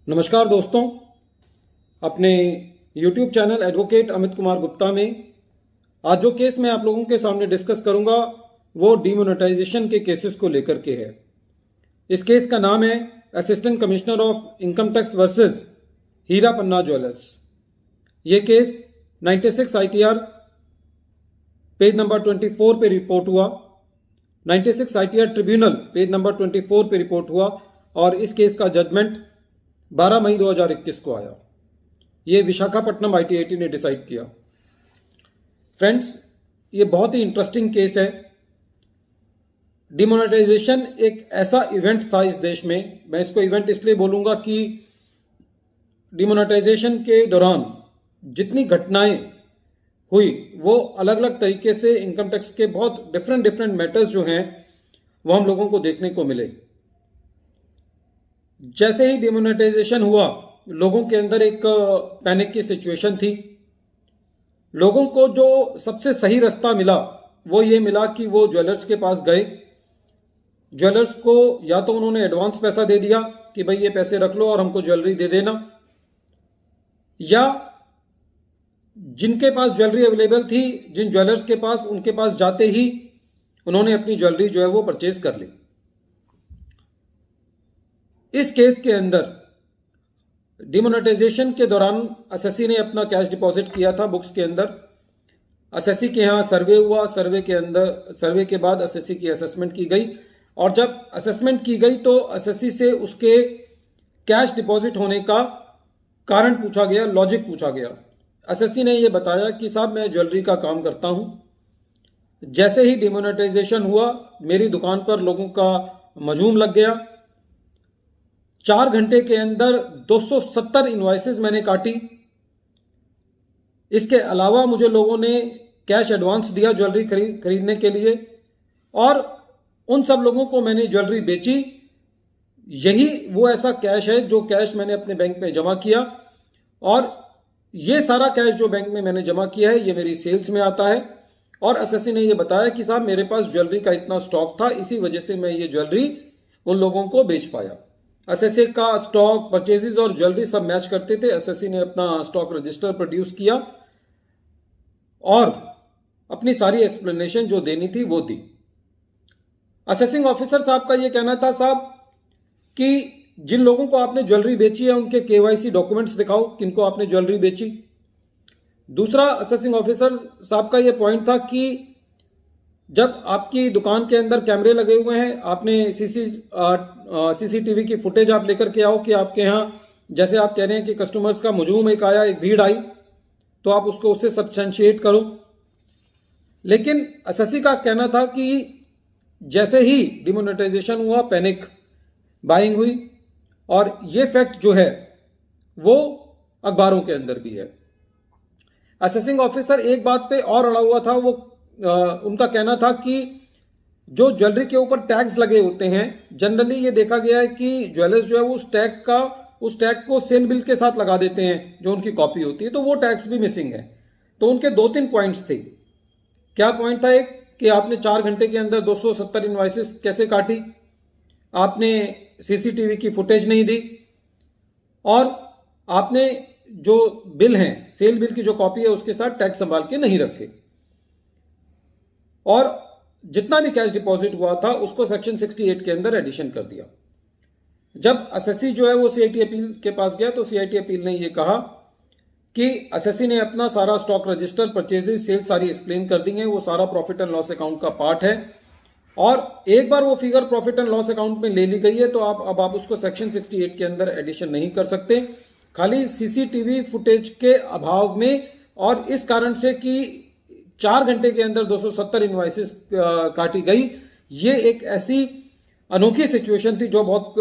नमस्कार दोस्तों, अपने YouTube channel advocate Amit Kumar Gupta में आज जो केस मैं आप लोगों के सामने डिस्कस करूंगा वो डिमोनेटाइजेशन के केसेस को लेकर के है। इस केस का नाम है assistant commissioner of income tax versus Heera Panna jewellers. ये केस 96 ITR पेज नंबर 24 पे रिपोर्ट हुआ। 96 ITR ट्रिब्यूनल पेज नंबर 24 पे रिपोर्ट हुआ और इस केस का जजमेंट 12 मई 2021 को आया। ये विशाखापट्टनम ITAT ने डिसाइड किया। फ्रेंड्स, ये बहुत ही इंटरेस्टिंग केस है। डिमोनेटाइजेशन एक ऐसा इवेंट था इस देश में, मैं इसको इवेंट इसलिए बोलूंगा कि डिमोनेटाइजेशन के दौरान जितनी घटनाएं हुई वो अलग अलग तरीके से इनकम टैक्स के बहुत डिफरेंट मैटर्स जो हैं वो हम लोगों को देखने को मिले। जैसे ही डिमोनेटाइजेशन हुआ, लोगों के अंदर एक पैनिक की सिचुएशन थी। लोगों को जो सबसे सही रास्ता मिला वो ये मिला कि वो ज्वेलर्स के पास गए। ज्वेलर्स को या तो उन्होंने एडवांस पैसा दे दिया कि भाई ये पैसे रख लो और हमको ज्वेलरी दे देना, या जिनके पास ज्वेलरी अवेलेबल थी, जिन ज्वेलर्स के पास, उनके पास जाते ही उन्होंने अपनी ज्वेलरी जो है वो परचेज कर ली। इस केस के अंदर डिमोनेटाइजेशन के दौरान एसएससी ने अपना कैश डिपॉजिट किया था बुक्स के अंदर। एसएससी के यहाँ सर्वे हुआ, सर्वे के बाद एसएससी की असेसमेंट की गई और जब असेसमेंट की गई तो एसएससी से उसके कैश डिपॉजिट होने का कारण पूछा गया, लॉजिक पूछा गया। एसएससी ने यह बताया कि साहब मैं ज्वेलरी का काम करता हूं। जैसे ही डिमोनेटाइजेशन हुआ मेरी दुकान पर लोगों का हजूम लग गया। 4 घंटे के अंदर 270 इनवॉइसेस मैंने काटी। इसके अलावा मुझे लोगों ने कैश एडवांस दिया ज्वेलरी खरीदने के लिए और उन सब लोगों को मैंने ज्वेलरी बेची। यही वो ऐसा कैश है जो कैश मैंने अपने बैंक में जमा किया और ये सारा कैश जो बैंक में मैंने जमा किया है ये मेरी सेल्स में आता है। और एसएससी ने ये बताया कि साहब मेरे पास ज्वेलरी का इतना स्टॉक था, इसी वजह से मैं ये ज्वेलरी उन लोगों को बेच पाया। एसएससी का स्टॉक, परचेजेस और ज्वेलरी सब मैच करते थे। एसएससी ने अपना स्टॉक रजिस्टर प्रोड्यूस किया और अपनी सारी एक्सप्लेनेशन जो देनी थी वो दी। असेसिंग ऑफिसर साहब का ये कहना था साहब कि जिन लोगों को आपने ज्वेलरी बेची है उनके केवाईसी डॉक्यूमेंट्स दिखाओ किनको आपने ज्वेलरी बेची। दूसरा, असेसिंग ऑफिसर साहब का ये पॉइंट था कि जब आपकी दुकान के अंदर कैमरे लगे हुए हैं, आपने सीसीटीवी की फुटेज आप लेकर के आओ कि आपके यहाँ, जैसे आप कह रहे हैं कि कस्टमर्स का हजूम एक आया, एक भीड़ आई, तो आप उसको उससे सब्सटेंशिएट करो। लेकिन एसएससी का कहना था कि जैसे ही डिमोनेटाइजेशन हुआ पैनिक बाइंग हुई और ये फैक्ट जो है वो अखबारों के अंदर भी है। असेसिंग ऑफिसर एक बात पे और अड़ा हुआ था, वो उनका कहना था कि जो ज्वेलरी के ऊपर टैग्स लगे होते हैं, जनरली ये देखा गया है कि ज्वेलर्स जो है वो उस टैग को सेल बिल के साथ लगा देते हैं जो उनकी कॉपी होती है, तो वो टैग्स भी मिसिंग है। तो उनके 2-3 पॉइंट्स थे। क्या पॉइंट था? एक कि आपने 4 घंटे के अंदर 270 इनवॉइसेस कैसे काटी, आपने सीसीटीवी की फुटेज नहीं दी और आपने जो बिल हैं, सेल बिल की जो कॉपी है उसके साथ टैक्स संभाल के नहीं रखे। और जितना भी कैश डिपॉजिट हुआ था उसको सेक्शन 68 के अंदर एडिशन कर दिया। जब एसएससी जो है वो सीआईटी अपील के पास गया तो सीआईटी अपील ने ये कहा कि एसएससी ने अपना सारा स्टॉक रजिस्टर, परचेजेस, सेल्स सारी एक्सप्लेन कर दी है, वो सारा प्रॉफिट एंड लॉस अकाउंट का पार्ट है और एक बार वो figure profit and loss account में ले ली गई है तो अब आप उसको सेक्शन 68 के अंदर एडिशन नहीं कर सकते। खाली सीसीटीवी फुटेज के अभाव में और इस कारण से कि 4 घंटे के अंदर 270 इनवॉइसेस काटी गई, ये एक ऐसी अनोखी सिचुएशन थी जो बहुत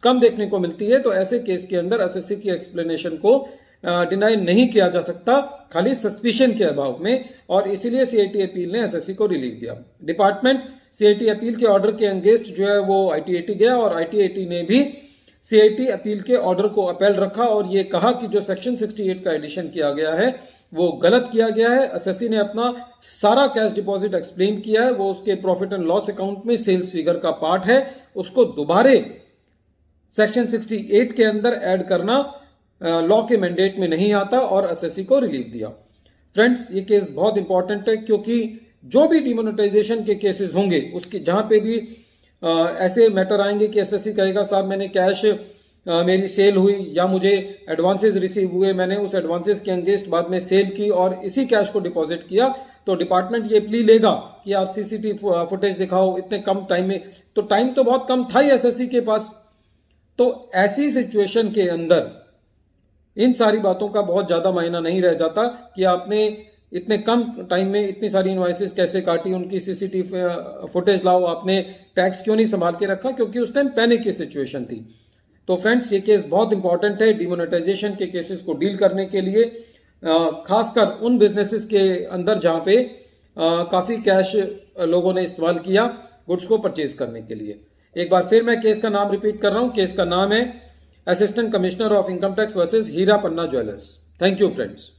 कम देखने को मिलती है। तो ऐसे केस के अंदर एसएससी की एक्सप्लेनेशन को डिनाई नहीं किया जा सकता, खाली सस्पिशन के अभाव में, और इसीलिए सीआईटी अपील ने एसएससी को रिलीव दिया। डिपार्टमेंट सीआईटी अपील के ऑर्डर के अगेंस्ट जो है वो आईटीएटी गया और आईटीएटी ने भी सीआईटी अपील के ऑर्डर को अपील रखा और ये कहा कि जो सेक्शन 68 का एडिशन किया गया है वो गलत किया गया है। एसएससी ने अपना सारा कैश डिपॉजिट एक्सप्लेन किया है, वो उसके प्रॉफिट एंड लॉस अकाउंट में सेल्स फिगर का पार्ट है, उसको दोबारे सेक्शन 68 के अंदर ऐड करना लॉ के मैंडेट में नहीं आता और एसएससी को रिलीफ दिया। फ्रेंड्स, ये केस बहुत इंपॉर्टेंट है क्योंकि जो भी डिमोनेटाइजेशन के केसेस होंगे उसके जहां पे भी ऐसे मैटर आएंगे कि एसएससी कहेगा साहब मैंने कैश मेरी सेल हुई या मुझे एडवांसेस रिसीव हुए, मैंने उस एडवांसेस के अगेंस्ट बाद में सेल की और इसी कैश को डिपॉजिट किया, तो डिपार्टमेंट ये प्ली लेगा कि आप सीसीटीवी फुटेज दिखाओ इतने कम टाइम में। तो टाइम तो बहुत कम था ही एसएससी के पास। तो ऐसी सिचुएशन के अंदर इन सारी बातों का बहुत ज्यादा मायना नहीं रह जाता कि आपने इतने कम टाइम में इतनी सारी इनवॉइसेस कैसे काटी, उनकी सीसीटीवी फुटेज लाओ, आपने टैक्स क्यों नहीं संभाल के रखा, क्योंकि उस टाइम पैनिक की सिचुएशन थी। तो फ्रेंड्स, ये केस बहुत इंपॉर्टेंट है डिमोनेटाइजेशन के केसेस को डील करने के लिए, खासकर उन बिजनेसेस के अंदर जहां पे काफी कैश लोगों ने इस्तेमाल किया गुड्स को परचेज करने के लिए। एक बार फिर मैं केस का नाम रिपीट कर रहा हूं। केस का नाम है assistant commissioner of income tax versus Heera Panna jewellers. Thank you friends.